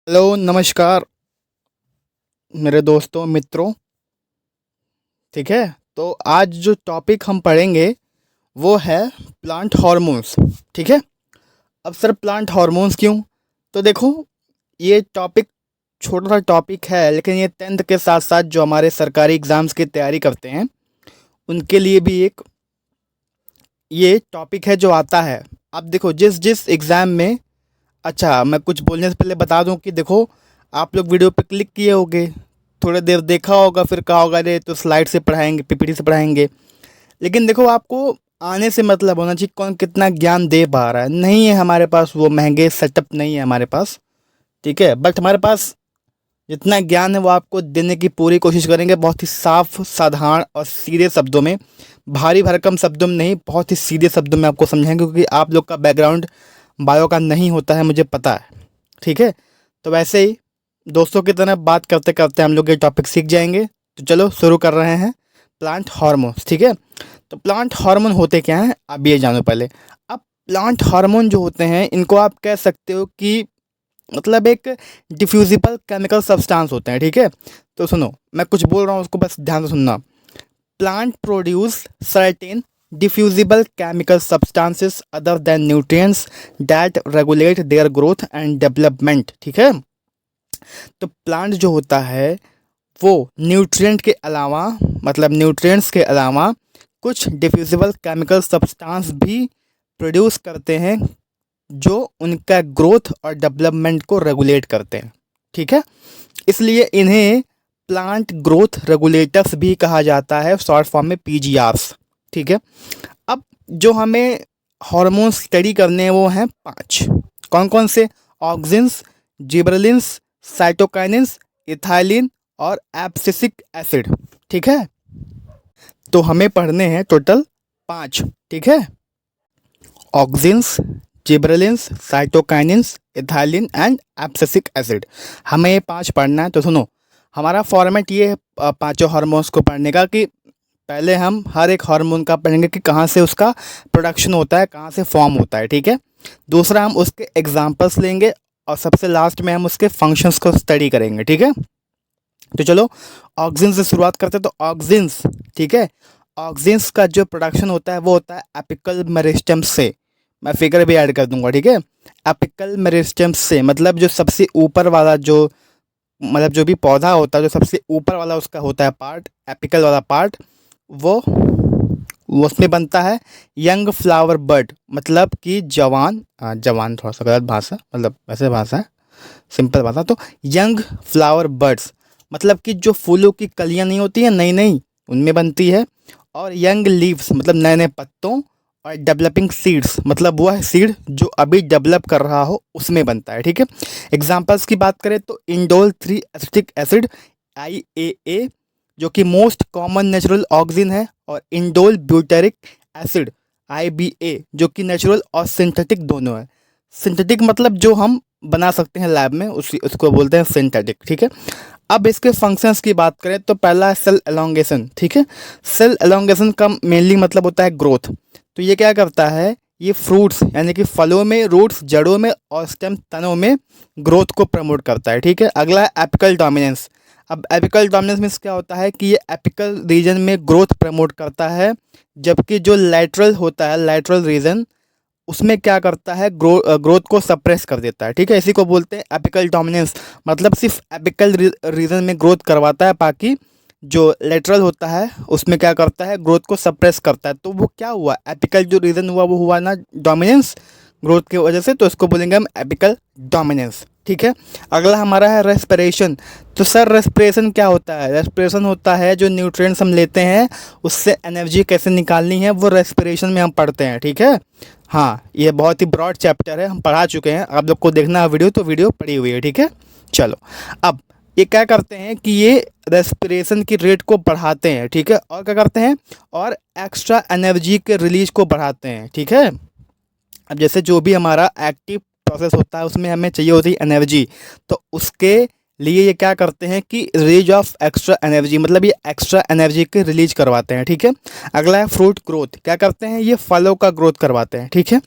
Hello नमस्कार मेरे दोस्तों मित्रों। ठीक है, तो आज जो टॉपिक हम पढ़ेंगे वो है प्लांट हार्मोन्स। ठीक है। अब सर प्लांट हार्मोन्स क्यों? तो देखो, ये टॉपिक छोटा सा टॉपिक है, लेकिन ये 10th के साथ साथ जो हमारे सरकारी एग्ज़ाम्स की तैयारी करते हैं उनके लिए भी एक ये टॉपिक है जो आता है। अब देखो, जिस जिस एग्ज़ाम में, अच्छा मैं कुछ बोलने से पहले बता दूं कि देखो, आप लोग वीडियो पे क्लिक किए होगे, थोड़ी देर देखा होगा, फिर कहा होगा अरे तो स्लाइड से पढ़ाएंगे, पीपीटी से पढ़ाएंगे। लेकिन देखो, आपको आने से मतलब होना चाहिए कौन कितना ज्ञान दे पा रहा है। नहीं है हमारे पास वो महंगे सेटअप, नहीं है हमारे पास। ठीक है, बट हमारे पास जितना ज्ञान है वो आपको देने की पूरी कोशिश करेंगे, बहुत ही साफ साधारण और सीधे शब्दों में, भारी भरकम शब्दों में नहीं, बहुत ही सीधे शब्दों में आपको समझाएंगे, क्योंकि आप लोग का बैकग्राउंड बायो का नहीं होता है, मुझे पता है। ठीक है, तो वैसे ही दोस्तों की तरह बात करते करते हम लोग ये टॉपिक सीख जाएंगे। तो चलो शुरू कर रहे हैं प्लांट हार्मोन्स। ठीक है, तो प्लांट हार्मोन होते क्या हैं आप ये जानो पहले। अब प्लांट हार्मोन जो होते हैं इनको आप कह सकते हो कि मतलब एक डिफ्यूजिबल केमिकल सब्सटेंस होते हैं। ठीक है, तो सुनो, मैं कुछ बोल रहा हूँ उसको बस ध्यान से सुनना। Plant produce certain diffusible chemical substances other than nutrients that regulate their growth and development। ठीक है, तो प्लांट जो होता है वो न्यूट्रिएंट के अलावा, मतलब न्यूट्रिएंट्स के अलावा कुछ डिफ्यूजिबल केमिकल सब्सटेंस भी प्रोड्यूस करते हैं जो उनका ग्रोथ और डेवलपमेंट को रेगुलेट करते हैं। ठीक है, इसलिए इन्हें प्लांट ग्रोथ रेगुलेटर्स भी कहा जाता है, शॉर्ट फॉर्म में पीजीआरस। ठीक है, अब जो हमें हार्मोन स्टडी करने हैं वो हैं 5। कौन कौन से? ऑक्सिन्स, जिबरेलिन्स, साइटोकाइनिन्स, इथाइलिन और एब्सिसिक एसिड। ठीक है, तो हमें पढ़ने हैं टोटल 5। ठीक है, auxins, gibberellins, cytokinins, ethylene and abscisic acid. हमें ये 5 पढ़ना है। तो सुनो, हमारा फॉर्मेट ये है पांचों हार्मोन्स को पढ़ने का, कि पहले हम हर एक हार्मोन का पढ़ेंगे कि कहाँ से उसका प्रोडक्शन होता है, कहाँ से फॉर्म होता है। ठीक है, दूसरा हम उसके एग्जांपल्स लेंगे, और सबसे लास्ट में हम उसके फंक्शंस को स्टडी करेंगे। ठीक है, तो चलो ऑक्सिन से शुरुआत करते हैं। तो ऑक्सिन्स, ठीक है, ऑक्सिन्स का जो प्रोडक्शन होता है वो होता है एपिकल मेरिस्टेम से। मैं फिगर भी ऐड कर दूंगा। ठीक है, एपिकल मेरिस्टेम से मतलब जो सबसे ऊपर वाला जो, मतलब जो भी पौधा होता है जो सबसे ऊपर वाला उसका होता है पार्ट, एपिकल वाला पार्ट, वो उसमें बनता है यंग फ्लावर बड, मतलब कि जवान, जवान थोड़ा सा गलत भाषा, मतलब वैसे भाषा है, सिंपल भाषा। तो यंग फ्लावर बड्स मतलब कि जो फूलों की कलियां नहीं होती हैं नई नई, उनमें बनती है। और यंग लीव्स मतलब नए नए पत्तों, और डेवलपिंग सीड्स मतलब वह सीड जो अभी डेवलप कर रहा हो उसमें बनता है। ठीक है, एग्जांपल्स की बात करें तो इंडोल 3 एसिटिक एसिड IAA जो कि मोस्ट कॉमन नेचुरल ऑक्सिन है, और इंडोल ब्यूटेरिक एसिड IBA जो कि नेचुरल और सिंथेटिक दोनों है। सिंथेटिक मतलब जो हम बना सकते हैं लैब में, उसको बोलते हैं सिंथेटिक। ठीक है, अब इसके फंक्शंस की बात करें तो पहला है सेल एलोंगेशन। ठीक है, सेल एलोंगेशन का मेनली मतलब होता है ग्रोथ। तो ये क्या करता है, ये फ्रूट्स यानी कि फलों में, रूट्स जड़ों में, और स्टेम तनों में ग्रोथ को प्रमोट करता है। ठीक है, अगला है एपिकल डोमिनेंस। अब एपिकल डोमिनेंस मीन्स क्या होता है कि ये एपिकल रीजन में ग्रोथ प्रमोट करता है, जबकि जो लैटरल होता है, लैटरल रीजन, उसमें क्या करता है, ग्रोथ को सप्रेस कर देता है। ठीक है, इसी को बोलते हैं एपिकल डोमिनेंस, मतलब सिर्फ एपिकल रीजन में ग्रोथ करवाता है, बाकी जो लेटरल होता है उसमें क्या करता है, ग्रोथ को सप्रेस करता है। तो वो क्या हुआ, एपिकल जो रीजन हुआ वो हुआ ना डोमिनेंस, ग्रोथ की वजह से, तो इसको बोलेंगे हम एपिकल डोमिनेंस। ठीक है, अगला हमारा है रेस्पिरेशन। तो सर रेस्पिरेशन क्या होता है? रेस्पिरेशन होता है जो न्यूट्रिएंट्स हम लेते हैं उससे एनर्जी कैसे निकालनी है, वो रेस्पिरेशन में हम पढ़ते हैं। ठीक है, हाँ ये बहुत ही ब्रॉड चैप्टर है, हम पढ़ा चुके हैं, आप लोग को देखना है वीडियो तो वीडियो पड़ी हुई है। ठीक है, चलो अब ये क्या करते हैं कि ये रेस्पिरेशन की रेट को बढ़ाते हैं। ठीक है, और क्या करते हैं, और एक्स्ट्रा एनर्जी के रिलीज को बढ़ाते हैं। ठीक है, अब जैसे जो भी हमारा एक्टिव प्रोसेस होता है उसमें हमें चाहिए होती है एनर्जी, तो उसके लिए ये क्या करते हैं कि रिलीज ऑफ एक्स्ट्रा एनर्जी, मतलब ये एक्स्ट्रा एनर्जी के रिलीज करवाते हैं। ठीक है, अगला है फ्रूट ग्रोथ। क्या करते हैं, ये फलों का ग्रोथ करवाते हैं। ठीक है,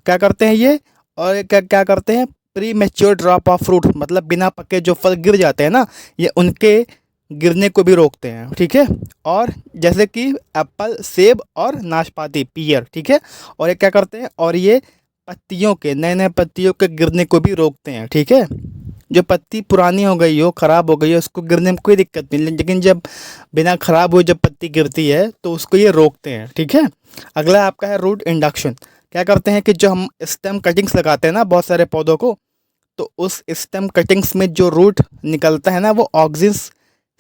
क्या करते हैं ये, और क्या क्या करते हैं, pre mature drop of fruit, मतलब बिना पके जो फल गिर जाते हैं ना, ये उनके गिरने को भी रोकते हैं, ठीक है। और जैसे कि एप्पल, सेब और नाशपाती, पियर, ठीक है। और ये क्या करते हैं, और ये पत्तियों के, नए नए पत्तियों के गिरने को भी रोकते हैं, ठीक है। जो पत्ती पुरानी हो गई हो, ख़राब हो गई हो, उसको गिरने में कोई दिक्कत नहीं, लेकिन जब बिना ख़राब हुए जब पत्ती गिरती है तो उसको ये रोकते हैं, ठीक है। अगला आपका है रूट इंडक्शन। क्या करते हैं कि जो हम स्टेम कटिंग्स लगाते हैं ना बहुत सारे पौधों को, तो उस स्टेम कटिंग्स में जो रूट निकलता है ना, वो ऑक्सिन्स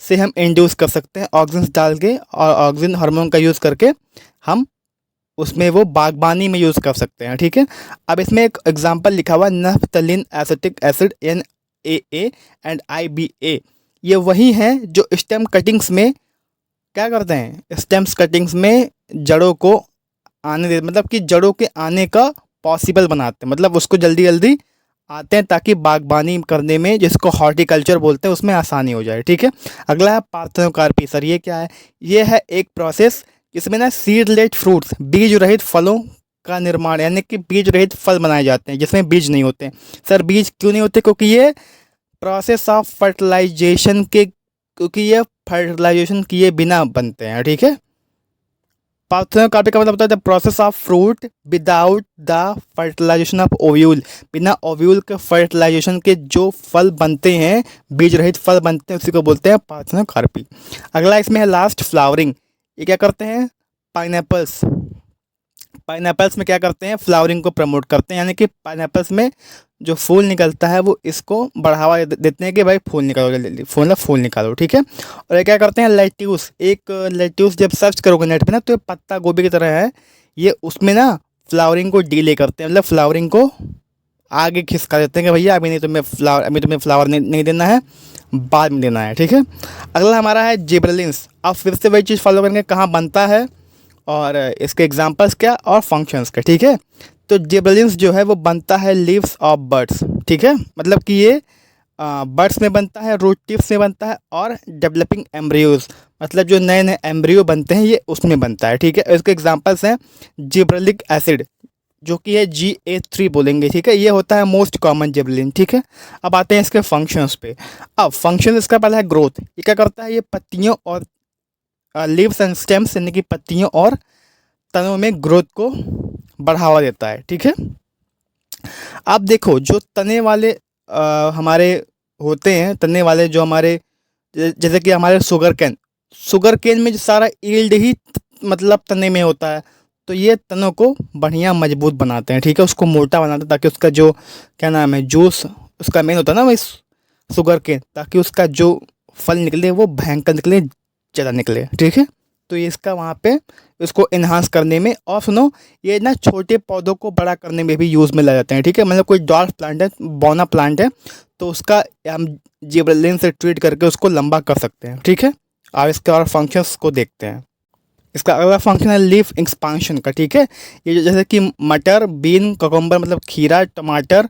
से हम इंड्यूस कर सकते हैं, ऑक्सिन्स डाल के और ऑक्सिन हार्मोन का यूज़ करके हम उसमें वो बागबानी में यूज़ कर सकते हैं, ठीक है। अब इसमें एक एग्जांपल लिखा हुआ है, naphthalene acetic acid NaA and IBA। ये वही हैं जो स्टेम कटिंग्स में क्या करते हैं, स्टेम्स कटिंग्स में जड़ों को आने दे, मतलब कि जड़ों के आने का पॉसिबल बनाते हैं, मतलब उसको जल्दी जल्दी आते हैं ताकि बागबानी करने में, जिसको हॉर्टिकल्चर बोलते हैं, उसमें आसानी हो जाए, ठीक है। अगला है पार्थेनोकार्पी। सर ये क्या है, ये है एक प्रोसेस जिसमें ना सीडलेस फ्रूट्स, बीज रहित फलों का निर्माण, यानी कि बीज रहित फल बनाए जाते हैं जिसमें बीज नहीं होते। सर बीज क्यों नहीं होते, क्योंकि ये प्रोसेस ऑफ फर्टिलाइजेशन के, क्योंकि ये फर्टिलाइजेशन किए बिना बनते हैं, ठीक है। पार्थेनोकार्पी का मतलब होता है the process of fruit without the fertilization of ovule. बिना ओव्यूल के फर्टिलाइजेशन के जो फल बनते हैं, बीज रहित फल बनते हैं, उसी को बोलते हैं पार्थेनोकार्पी। अगला इसमें है लास्ट, फ्लावरिंग। ये क्या करते हैं, पाइनएप्पल्स, पाइनएप्पल्स में क्या करते हैं, फ्लावरिंग को प्रमोट करते हैं, यानी कि पाइनएप्पल्स में जो फूल निकलता है वो इसको बढ़ावा देते हैं कि भाई फूल निकालो जल्दी, फूल निकालो, ठीक है। और ये क्या करते हैं, लेट्यूस। एक लेट्यूस जब सर्च करोगे नेट पे ना, तो ये पत्ता गोभी की तरह है, ये उसमें ना फ्लावरिंग को डीले करते हैं, मतलब फ्लावरिंग को आगे खिसका देते हैं कि भैया अभी तुम्हें फ्लावर नहीं देना है, बाद में देना है, ठीक है। अगला हमारा है जिब्रेलिन्स। अब फिर से वही चीज़ फॉलो करेंगे, कहाँ बनता है और इसके एग्जांपल्स क्या और फंक्शंस क्या, ठीक है। तो जिब्रेलिन्स जो है वो बनता है लीव्स ऑफ बर्ड्स, ठीक है, मतलब कि ये बर्ड्स में बनता है, रूट टिप्स में बनता है, और डेवलपिंग एम्ब्रियोज, मतलब जो नए नए एम्ब्रियो बनते हैं ये उसमें बनता है, ठीक है। इसके एग्जांपल्स हैं जिब्रेलिक एसिड, जो कि है GA3 बोलेंगे, ठीक है। ये होता है मोस्ट कॉमन जिब्रेलिन, ठीक है। अब आते हैं इसके फंक्शंस पे। अब फंक्शन इसका पहला है ग्रोथ। ये क्या करता है, ये पत्तियों और लीव्स एंड स्टेम्स, यानी कि पत्तियों और तनों में ग्रोथ को बढ़ावा देता है, ठीक है। आप देखो जो तने वाले हमारे होते हैं, तने वाले जो हमारे, जैसे कि हमारे शुगर केन में जो सारा ईल्ड ही मतलब तने में होता है, तो ये तनों को बढ़िया मजबूत बनाते हैं, ठीक है, उसको मोटा बनाते हैं, ताकि उसका जो क्या नाम है, जूस उसका मेन होता है ना वही शुगर केन, ताकि उसका जो फल निकले वो भयंकर निकले, ज़्यादा निकले, ठीक है। तो ये इसका वहाँ पे इसको इन्हांस करने में, और सुनो ये ना छोटे पौधों को बड़ा करने में भी यूज़ में ले जाते हैं, ठीक है। मतलब कोई डॉर्फ प्लांट है, बौना प्लांट है, तो उसका हम जिब्रेलिन से ट्रीट करके उसको लंबा कर सकते हैं, ठीक है। और इसके और फंक्शंस को देखते हैं। इसका अगला फंक्शन है लीफ एक्सपांशन का, ठीक है। ये जैसे कि मटर, बीन, ककम्बर मतलब खीरा, टमाटर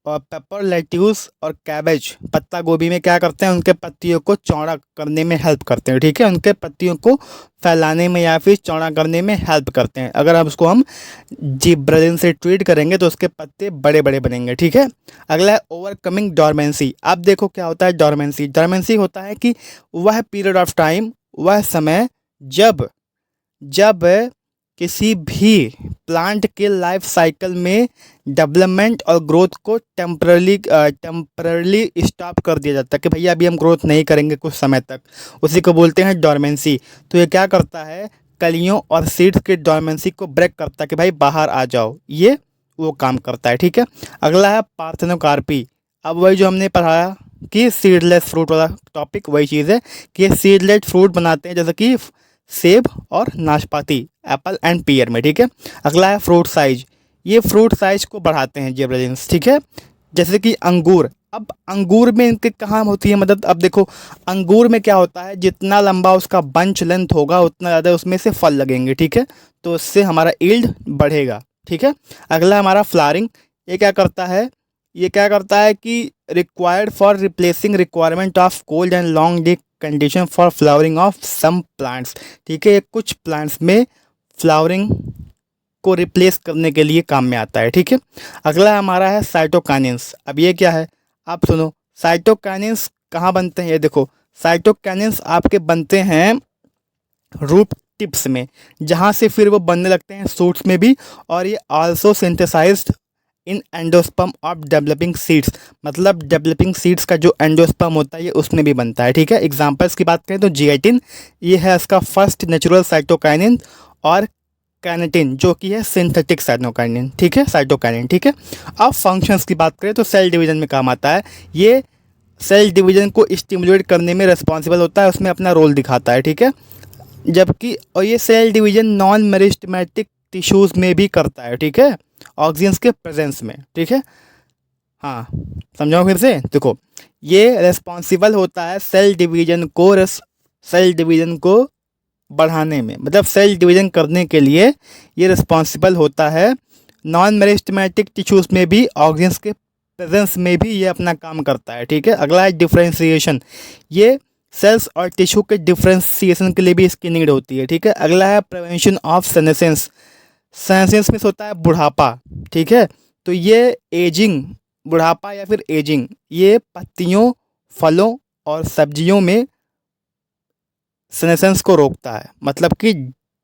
और पेपर, लेट्यूस और कैबेज, पत्ता गोभी में क्या करते हैं, उनके पत्तियों को चौड़ा करने में हेल्प करते हैं, ठीक है। उनके पत्तियों को फैलाने में या फिर चौड़ा करने में हेल्प करते हैं। अगर अब उसको हम जिब्रेलिन से ट्रीट करेंगे तो उसके पत्ते बड़े बड़े बनेंगे, ठीक है। अगला है ओवरकमिंग डोरमेंसी। अब देखो क्या होता है डोरमेंसी। डोरमेंसी होता है कि वह पीरियड ऑफ टाइम, वह समय जब जब किसी भी प्लांट के लाइफ साइकिल में डेवलपमेंट और ग्रोथ को टेम्परली स्टॉप कर दिया जाता है, कि भैया अभी हम ग्रोथ नहीं करेंगे कुछ समय तक, उसी को बोलते हैं डोरमेंसी। तो ये क्या करता है, कलियों और सीड्स के डोरमेंसी को ब्रेक करता है कि भाई बाहर आ जाओ, ये वो काम करता है, ठीक है। अगला है पार्थेनोकार्पी। अब वही जो हमने पढ़ाया कि सीडलेस फ्रूट वाला टॉपिक, वही चीज़ है कि ये सीडलेस फ्रूट बनाते हैं, जैसे कि सेब और नाशपाती, एप्पल एंड पियर में, ठीक है। अगला है फ्रूट साइज। ये फ्रूट साइज को बढ़ाते हैं जिब्रेलिन्स, ठीक है। जैसे कि अंगूर। अब अंगूर में इनके कहाँ होती है मदद, अब देखो अंगूर में क्या होता है, जितना लंबा उसका बंच लेंथ होगा उतना ज़्यादा उसमें से फल लगेंगे, ठीक है। तो उससे हमारा ईल्ड बढ़ेगा, ठीक है। अगला हमारा फ्लावरिंग। ये क्या करता है, ये क्या करता है कि required for replacing requirement of cold and long day condition for flowering of some plants, ठीक है। कुछ प्लांट्स में फ्लावरिंग को रिप्लेस करने के लिए काम में आता है। ठीक है, अगला हमारा है साइटोकाइनेंस। अब ये क्या है, आप सुनो। साइटोकाइनेंस कहाँ बनते हैं, ये देखो। साइटोकाइनेंस आपके बनते हैं रूट टिप्स में, जहाँ से फिर वो बनने लगते हैं सूट्स में भी, और ये also synthesized in endosperm of developing seeds. मतलब डेवलपिंग सीड्स का जो एंडोस्पर्म होता है ये उसमें भी बनता है। ठीक है, एग्जांपल्स की बात करें तो जियाटिन, ये है इसका फर्स्ट नेचुरल साइटोकाइनिन, और कैनेटिन जो कि है सिंथेटिक साइटोकाइनिन। ठीक है, साइटोकाइनिन। ठीक है, अब फंक्शंस की बात करें तो सेल डिवीजन में काम आता है। ये सेल डिवीजन को स्टिमुलेट करने में रिस्पॉन्सिबल होता है, उसमें अपना रोल दिखाता है। ठीक है, जबकि और ये cell division non meristematic tissues में भी करता है। ठीक है, ऑक्सीजन्स के प्रेजेंस में। ठीक है, हाँ, समझाओ फिर से। देखो, ये रिस्पॉन्सिबल होता है सेल डिवीजन को बढ़ाने में, मतलब सेल डिवीजन करने के लिए ये रिस्पॉन्सिबल होता है। नॉन मेरिस्टेमेटिक टिश्यूज़ में भी ऑक्सीजन्स के प्रेजेंस में भी ये अपना काम करता है। ठीक है, अगला है डिफरेंशिएशन। ये सेल्स और टिश्यू के डिफरेंशिएशन के लिए भी इसकी नीड होती है। ठीक है, अगला है प्रिवेंशन ऑफ सेनेसेंस। सेनेसेंस में होता है बुढ़ापा। ठीक है, तो ये एजिंग, बुढ़ापा या फिर एजिंग, ये पत्तियों, फलों और सब्जियों में सेनेसेंस को रोकता है। मतलब कि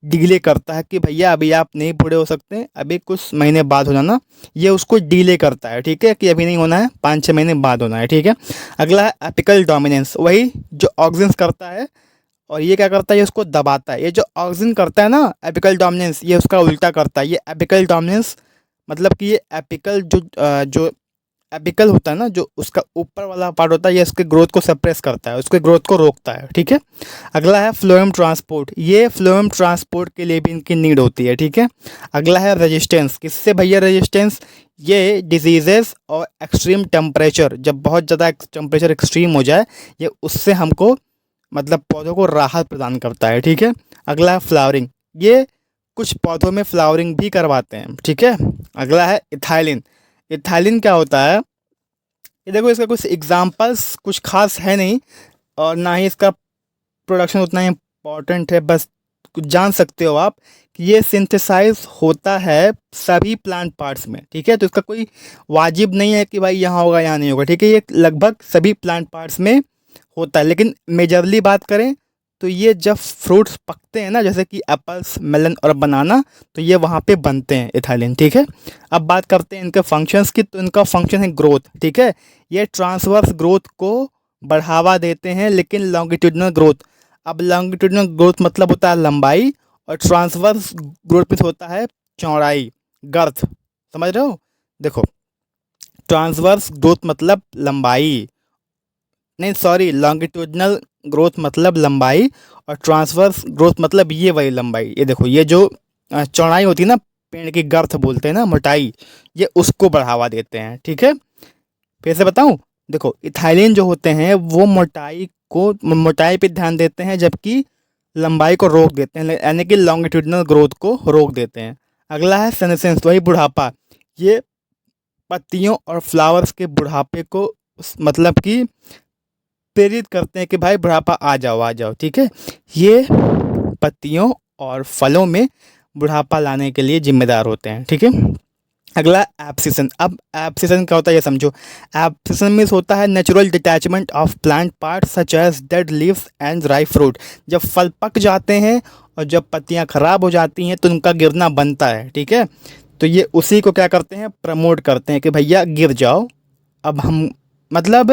डिले करता है कि भैया अभी आप नहीं बूढ़े हो सकते, अभी कुछ महीने बाद हो जाना, ये उसको डिले करता है। ठीक है, कि अभी नहीं होना है, 5-6 महीने बाद होना है। ठीक है, अगला है एपिकल डोमिनेंस। वही जो ऑक्सीजन करता है, और ये क्या करता है, ये उसको दबाता है। ये जो ऑक्सीजन करता है ना, एपिकल डोमिनेंस, ये उसका उल्टा करता है। ये एपिकल डोमिनेंस मतलब कि ये एपिकल जो एपिकल होता है ना, जो उसका ऊपर वाला पार्ट होता है, ये उसके ग्रोथ को सप्रेस करता है, उसके ग्रोथ को रोकता है। ठीक है, अगला है फ्लोएम ट्रांसपोर्ट। ये फ्लोएम ट्रांसपोर्ट के लिए भी इनकी नीड होती है। ठीक है, अगला है रेजिस्टेंस। किससे भैया रेजिस्टेंस, ये डिजीजेस और एक्सट्रीम टेम्परेचर, जब बहुत ज़्यादा टेम्परेचर एक्सट्रीम हो जाए, ये उससे हमको मतलब पौधों को राहत प्रदान करता है। ठीक है, अगला है फ्लावरिंग। ये कुछ पौधों में फ्लावरिंग भी करवाते हैं। ठीक है, अगला है इथाइलिन। इथाइलिन क्या होता है, ये देखो, इसका कुछ एग्जांपल्स कुछ खास है नहीं, और ना ही इसका प्रोडक्शन उतना इम्पॉर्टेंट है, बस कुछ जान सकते हो आप कि ये सिंथेसाइज होता है सभी प्लांट पार्ट्स में। ठीक है, तो इसका कोई वाजिब नहीं है कि भाई यहाँ होगा यहाँ नहीं होगा। ठीक है, ये लगभग सभी प्लांट पार्ट्स में होता है, लेकिन मेजरली बात करें तो ये जब फ्रूट्स पकते हैं ना, जैसे कि एप्पल्स, मेलन और बनाना, तो ये वहाँ पे बनते हैं इथाइलिन। ठीक है, अब बात करते हैं इनके फंक्शंस की। तो इनका फंक्शन है ग्रोथ। ठीक है, ये ट्रांसवर्स ग्रोथ को बढ़ावा देते हैं, लेकिन लॉन्गिट्यूडनल ग्रोथ, अब लॉन्गिट्यूडनल ग्रोथ मतलब होता है लंबाई, और ट्रांसवर्स ग्रोथ में होता है चौड़ाई, गर्थ। समझ रहे हो, देखो, ट्रांसवर्स ग्रोथ मतलब लंबाई, नहीं सॉरी, लॉन्गिट्यूडनल ग्रोथ मतलब लंबाई, और ट्रांसवर्स ग्रोथ मतलब ये वही लंबाई। ये देखो, ये जो चौड़ाई होती है ना, पेड़ की गर्थ बोलते हैं ना, मोटाई, ये उसको बढ़ावा देते हैं। ठीक है, फिर से बताऊं, देखो, इथाइलिन जो होते हैं वो मोटाई पे ध्यान देते हैं, जबकि लंबाई को रोक देते हैं, यानी कि लॉन्गिट्यूडनल ग्रोथ को रोक देते हैं। अगला है सेनेसेंस, वही बुढ़ापा। ये पत्तियों और फ्लावर्स के बुढ़ापे को मतलब कि प्रेरित करते हैं कि भाई बुढ़ापा आ जाओ आ जाओ। ठीक है, ये पत्तियों और फलों में बुढ़ापा लाने के लिए जिम्मेदार होते हैं। ठीक है, अगला एब्सिशन। अब एब्सिशन क्या होता है ये समझो। एब्सिशन मीन्स होता है natural detachment of plant part such as dead leaves and dry fruit. जब फल पक जाते हैं और जब पत्तियां खराब हो जाती हैं तो उनका गिरना बनता है। ठीक है, तो ये उसी को क्या करते हैं, प्रमोट करते हैं कि भैया गिर जाओ। अब हम मतलब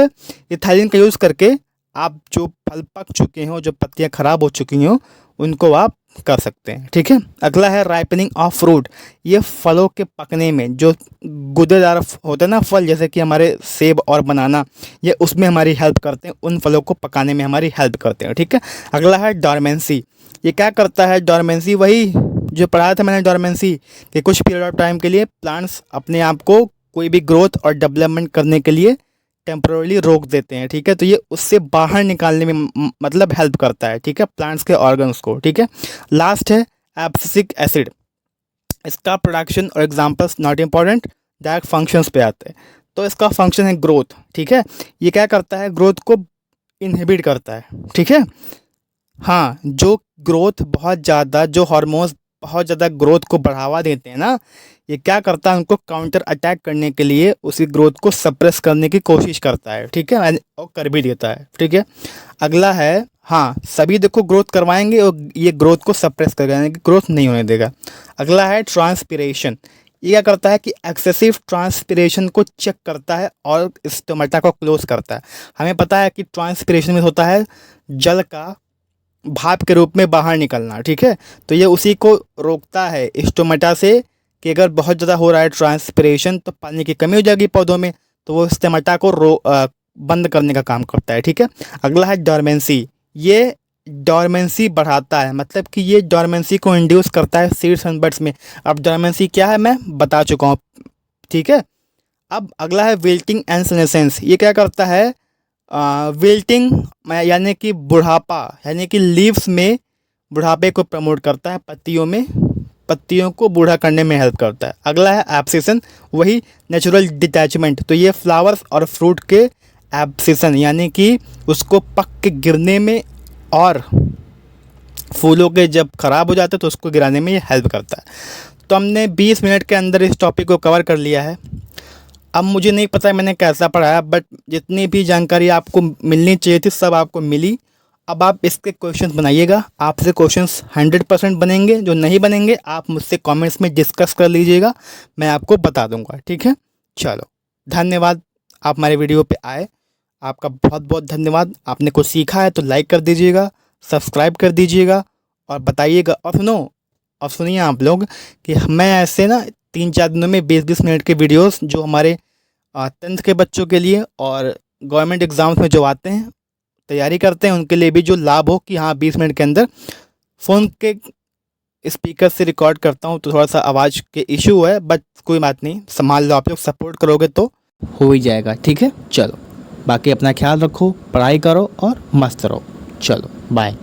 इथाइलिन का यूज़ करके आप जो फल पक चुके हों, जो पत्तियां खराब हो चुकी हों, उनको आप कर सकते हैं। ठीक है, अगला है राइपनिंग ऑफ फ्रूट। ये फलों के पकने में, जो गुदेदार होते हैं ना फल, जैसे कि हमारे सेब और बनाना, ये उसमें हमारी हेल्प करते हैं, उन फलों को पकाने में हमारी हेल्प करते हैं। ठीक है, अगला है डॉर्मेंसी। ये क्या करता है डॉर्मेंसी, वही जो पढ़ाया था मैंने डॉर्मेंसी, कि कुछ पीरियड ऑफ टाइम के लिए प्लांट्स अपने आप को कोई भी ग्रोथ और डेवलपमेंट करने के लिए टेम्पररी रोक देते हैं। ठीक है, तो ये उससे बाहर निकालने में मतलब हेल्प करता है। ठीक है, प्लांट्स के ऑर्गन्स को। ठीक है, लास्ट है एब्सिसिक एसिड। इसका प्रोडक्शन और examples not important, direct functions पे आते हैं। तो इसका फंक्शन है ग्रोथ। ठीक है, ये क्या करता है, ग्रोथ को इनहिबिट करता है। ठीक है, हाँ, जो ग्रोथ बहुत ज़्यादा, जो हार्मोन्स बहुत ज़्यादा ग्रोथ को बढ़ावा देते हैं ना, ये क्या करता है, उनको काउंटर अटैक करने के लिए उसी ग्रोथ को सप्रेस करने की कोशिश करता है, ठीक है, और कर भी देता है, ठीक है। अगला है, हाँ सभी देखो ग्रोथ करवाएंगे और ये ग्रोथ को सप्रेस कर यानी कि ग्रोथ नहीं होने देगा। अगला है ट्रांसपिरेशन। ये क्या करता है कि एक्सेसिव ट्रांसपिरेशन को चेक करता है और स्टोमेटा को क्लोज करता है। हमें पता है कि ट्रांसपिरेशन में होता है जल का भाप के रूप में बाहर निकलना, ठीक है। तो ये उसी को रोकता है स्टोमेटा से कि अगर बहुत ज़्यादा हो रहा है ट्रांसपिरेशन तो पानी की कमी हो जाएगी पौधों में, तो वो स्टोमेटा को बंद करने का काम करता है, ठीक है। अगला है डोरमेंसी। ये डोरमेंसी बढ़ाता है, मतलब कि ये डोरमेंसी को इंड्यूस करता है सीड्स एंड बड्स में। अब डोरमेंसी क्या है मैं बता चुका हूँ, ठीक है। अब अगला है विल्टिंग एंड सेनेसेंस। ये क्या करता है, विल्टिंग यानी कि बुढ़ापा, यानी कि लीव्स में बुढ़ापे को प्रमोट करता है, पत्तियों को बूढ़ा करने में हेल्प करता है। अगला है एब्सिशन, वही नेचुरल डिटैचमेंट। तो ये फ्लावर्स और फ्रूट के एब्सिशन यानी कि उसको पक के गिरने में और फूलों के जब ख़राब हो जाते हैं तो उसको गिराने में ये हेल्प करता है। तो हमने 20 मिनट के अंदर इस टॉपिक को कवर कर लिया है। अब मुझे नहीं पता मैंने कैसा पढ़ाया, बट जितनी भी जानकारी आपको मिलनी चाहिए थी सब आपको मिली। अब आप इसके क्वेश्चंस बनाइएगा, आपसे क्वेश्चंस 100% बनेंगे, जो नहीं बनेंगे आप मुझसे कमेंट्स में डिस्कस कर लीजिएगा, मैं आपको बता दूंगा, ठीक है। चलो धन्यवाद, आप हमारे वीडियो पे आए, आपका बहुत बहुत धन्यवाद। आपने कुछ सीखा है तो लाइक कर दीजिएगा, सब्सक्राइब कर दीजिएगा और बताइएगा। और सुनिए आप लोग कि मैं ऐसे ना 3-4 दिनों में 20-20 मिनट के वीडियोस जो हमारे 10th के बच्चों के लिए और गवर्नमेंट एग्ज़ाम्स में जो आते हैं तैयारी करते हैं उनके लिए भी जो लाभ हो कि हाँ 20 मिनट के अंदर फ़ोन के स्पीकर से रिकॉर्ड करता हूँ तो थोड़ा सा आवाज़ के इशू है, बट कोई बात नहीं, संभाल लो, आप लोग सपोर्ट करोगे तो हो ही जाएगा, ठीक है। चलो बाकी अपना ख्याल रखो, पढ़ाई करो और मस्त रहो। चलो बाय।